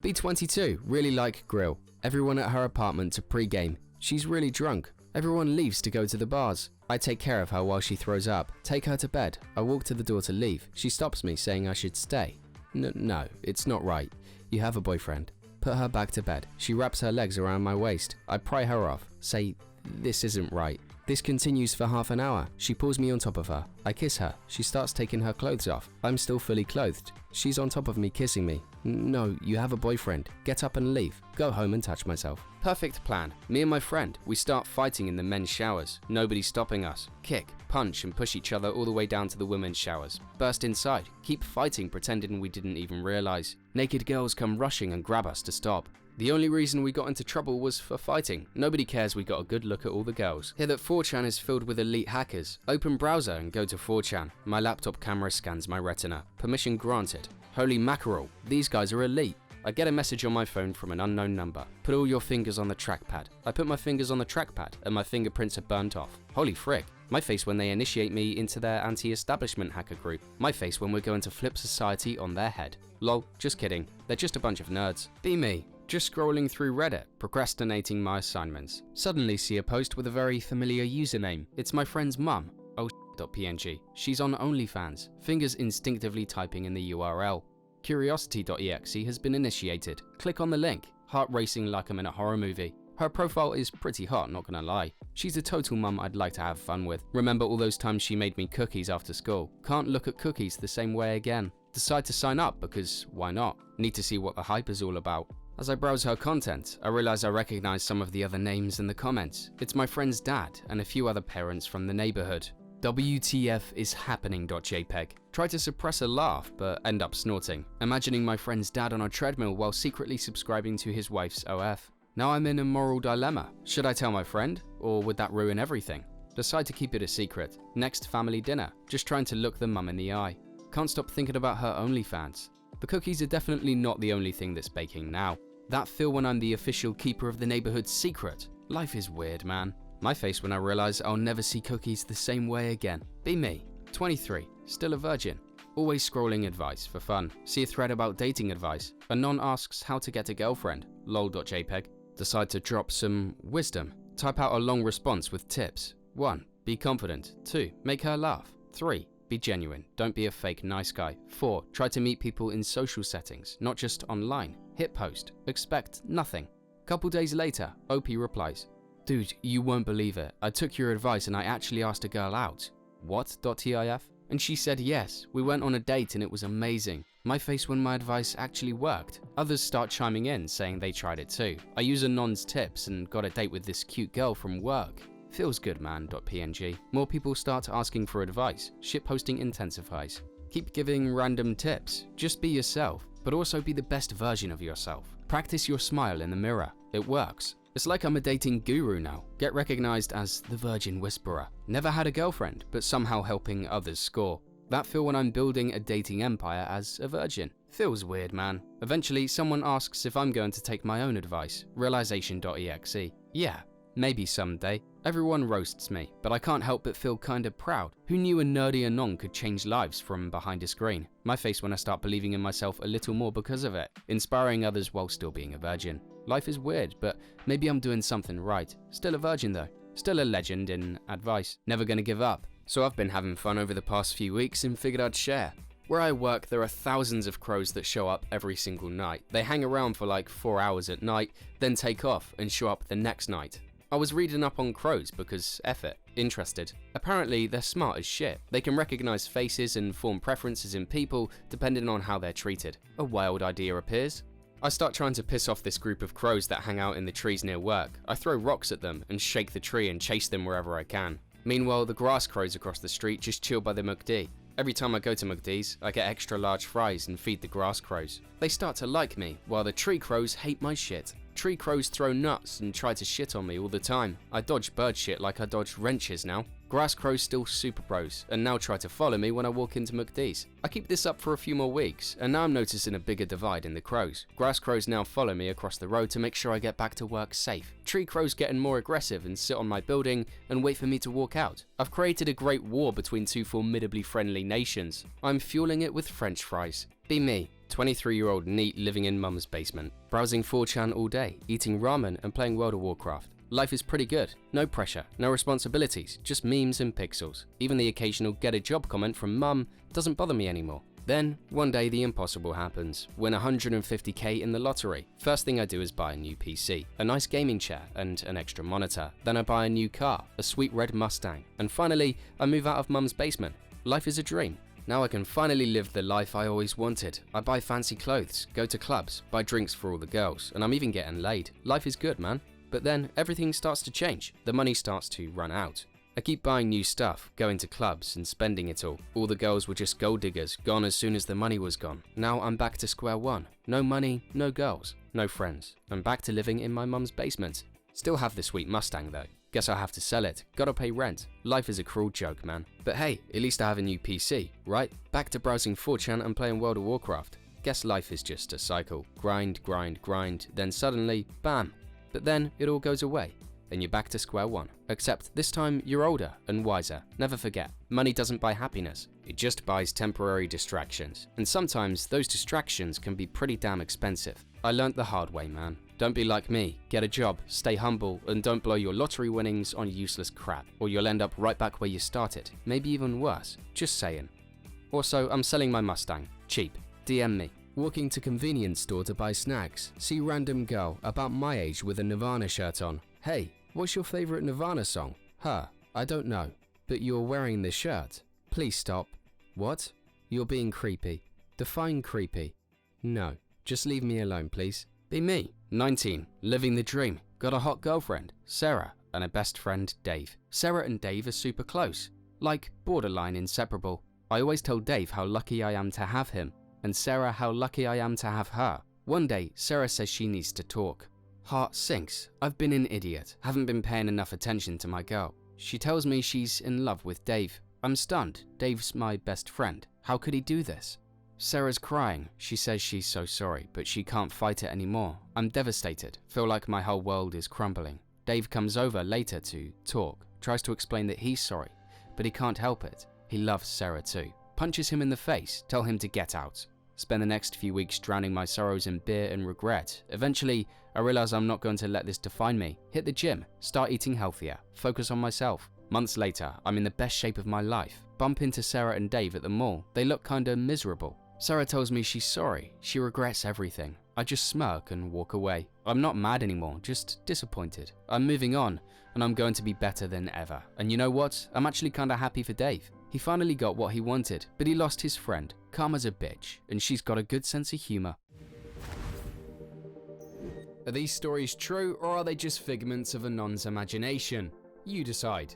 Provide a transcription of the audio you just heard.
B22, really like grill. Everyone at her apartment to pre-game. She's really drunk. Everyone leaves to go to the bars. I take care of her while she throws up. Take her to bed. I walk to the door to leave. She stops me, saying I should stay. No, it's not right. You have a boyfriend. Put her back to bed. She wraps her legs around my waist. I pry her off. Say, this isn't right. This continues for half an hour. She pulls me on top of her. I kiss her. She starts taking her clothes off. I'm still fully clothed. She's on top of me kissing me. No, you have a boyfriend. Get up and leave. Go home and touch myself. Perfect plan. Me and my friend, we start fighting in the men's showers. Nobody stopping us. Kick, punch and push each other all the way down to the women's showers. Burst inside. Keep fighting pretending we didn't even realize. Naked girls come rushing and grab us to stop. The only reason we got into trouble was for fighting. Nobody cares we got a good look at all the girls. Hear that 4Chan is filled with elite hackers. Open browser and go to 4Chan. My laptop camera scans my retina. Permission granted. Holy mackerel, these guys are elite. I get a message on my phone from an unknown number. Put all your fingers on the trackpad. I put my fingers on the trackpad and my fingerprints are burnt off. Holy frick. My face when they initiate me into their anti-establishment hacker group. My face when we're going to flip society on their head. Lol, just kidding. They're just a bunch of nerds. Be me. Just scrolling through Reddit, procrastinating my assignments. Suddenly see a post with a very familiar username. It's my friend's mum. Oh.png. She's on OnlyFans. Fingers instinctively typing in the URL. Curiosity.exe has been initiated. Click on the link. Heart racing like I'm in a horror movie. Her profile is pretty hot, not gonna lie. She's a total mum I'd like to have fun with. Remember all those times she made me cookies after school? Can't look at cookies the same way again. Decide to sign up because why not? Need to see what the hype is all about. As I browse her content, I realize I recognize some of the other names in the comments. It's my friend's dad and a few other parents from the neighborhood. WTF is happening.jpg. Try to suppress a laugh, but end up snorting. Imagining my friend's dad on a treadmill while secretly subscribing to his wife's OF. Now I'm in a moral dilemma. Should I tell my friend, or would that ruin everything? Decide to keep it a secret. Next family dinner. Just trying to look the mum in the eye. Can't stop thinking about her OnlyFans. The cookies are definitely not the only thing that's baking now. That feel when I'm the official keeper of the neighborhood's secret. Life is weird, man. My face when I realize I'll never see cookies the same way again. Be me. 23. Still a virgin. Always scrolling advice for fun. See a thread about dating advice. Anon asks how to get a girlfriend. Lol.jpg. Decide to drop some wisdom. Type out a long response with tips. 1. Be confident. 2. Make her laugh. 3. Be genuine. Don't be a fake nice guy. 4. Try to meet people in social settings, not just online. Hit post. Expect nothing. Couple days later, OP replies, "Dude, you won't believe it. I took your advice and I actually asked a girl out." What.tif? And she said yes. We went on a date and it was amazing. My face when my advice actually worked. Others start chiming in saying they tried it too. I use Anon's tips and got a date with this cute girl from work. Feels good man.png. More people start asking for advice. Shitposting intensifies. Keep giving random tips. Just be yourself, but also be the best version of yourself. Practice your smile in the mirror. It works. It's like I'm a dating guru now. Get recognized as the virgin whisperer. Never had a girlfriend, but somehow helping others score. That feel when I'm building a dating empire as a virgin. Feels weird, man. Eventually, someone asks if I'm going to take my own advice. Realization.exe. Yeah, maybe someday. Everyone roasts me, but I can't help but feel kinda proud. Who knew a nerdy Anon could change lives from behind a screen? My face when I start believing in myself a little more because of it. Inspiring others while still being a virgin. Life is weird, but maybe I'm doing something right. Still a virgin though. Still a legend in advice. Never gonna give up. So I've been having fun over the past few weeks and figured I'd share. Where I work, there are thousands of crows that show up every single night. They hang around for like 4 hours at night, then take off and show up the next night. I was reading up on crows because F it, interested. Apparently they're smart as shit. They can recognize faces and form preferences in people depending on how they're treated. A wild idea appears. I start trying to piss off this group of crows that hang out in the trees near work. I throw rocks at them and shake the tree and chase them wherever I can. Meanwhile, the grass crows across the street just chill by the McD. Every time I go to McD's, I get extra large fries and feed the grass crows. They start to like me, while the tree crows hate my shit. Tree crows throw nuts and try to shit on me all the time. I dodge bird shit like I dodge wrenches now. Grass crows still super bros, and now try to follow me when I walk into McD's. I keep this up for a few more weeks, and now I'm noticing a bigger divide in the crows. Grass crows now follow me across the road to make sure I get back to work safe. Tree crows getting more aggressive and sit on my building and wait for me to walk out. I've created a great war between two formidably friendly nations. I'm fueling it with French fries. Be me. 23-year-old neat living in mum's basement, browsing 4Chan all day, eating ramen and playing World of Warcraft. Life is pretty good. No pressure, no responsibilities, just memes and pixels. Even the occasional get a job comment from mum doesn't bother me anymore. Then, one day the impossible happens. Win 150k in the lottery. First thing I do is buy a new PC, a nice gaming chair and an extra monitor. Then I buy a new car, a sweet red Mustang. And finally, I move out of mum's basement. Life is a dream. Now I can finally live the life I always wanted. I buy fancy clothes, go to clubs, buy drinks for all the girls, and I'm even getting laid. Life is good, man. But then everything starts to change. The money starts to run out. I keep buying new stuff, going to clubs and spending it all. All the girls were just gold diggers, gone as soon as the money was gone. Now I'm back to square one. No money, no girls, no friends. I'm back to living in my mum's basement. Still have the sweet Mustang though. Guess I'll have to sell it. Gotta pay rent. Life is a cruel joke, man. But hey, at least I have a new PC, right? Back to browsing 4chan and playing World of Warcraft. Guess life is just a cycle. Grind, grind, grind, then suddenly, bam. But then it all goes away. And you're back to square one. Except this time you're older and wiser. Never forget, money doesn't buy happiness. It just buys temporary distractions. And sometimes those distractions can be pretty damn expensive. I learned the hard way, man. Don't be like me. Get a job, stay humble, and don't blow your lottery winnings on useless crap, or you'll end up right back where you started. Maybe even worse. Just saying. Also, I'm selling my Mustang. Cheap. DM me. Walking to convenience store to buy snacks. See random girl about my age with a Nirvana shirt on. Hey, what's your favorite Nirvana song? I don't know, but you're wearing this shirt. Please stop. What? You're being creepy. Define creepy. No, just leave me alone, please. Be me, 19, living the dream. Got a hot girlfriend, Sarah, and a best friend, Dave. Sarah and Dave are super close, like borderline inseparable. I always tell Dave how lucky I am to have him, and Sarah how lucky I am to have her. One day, Sarah says she needs to talk. Heart sinks. I've been an idiot. Haven't been paying enough attention to my girl. She tells me she's in love with Dave. I'm stunned. Dave's my best friend. How could he do this? Sarah's crying. She says she's so sorry, but she can't fight it anymore. I'm devastated. Feel like my whole world is crumbling. Dave comes over later to talk. Tries to explain that he's sorry, but he can't help it. He loves Sarah too. Punches him in the face. Tell him to get out. Spend the next few weeks drowning my sorrows in beer and regret. Eventually, I realize I'm not going to let this define me. Hit the gym, start eating healthier, focus on myself. Months later, I'm in the best shape of my life. Bump into Sarah and Dave at the mall. They look kinda miserable. Sarah tells me she's sorry. She regrets everything. I just smirk and walk away. I'm not mad anymore, just disappointed. I'm moving on, and I'm going to be better than ever. And you know what? I'm actually kinda happy for Dave. He finally got what he wanted, but he lost his friend. Karma's a bitch, and she's got a good sense of humor. Are these stories true, or are they just figments of Anon's imagination? You decide.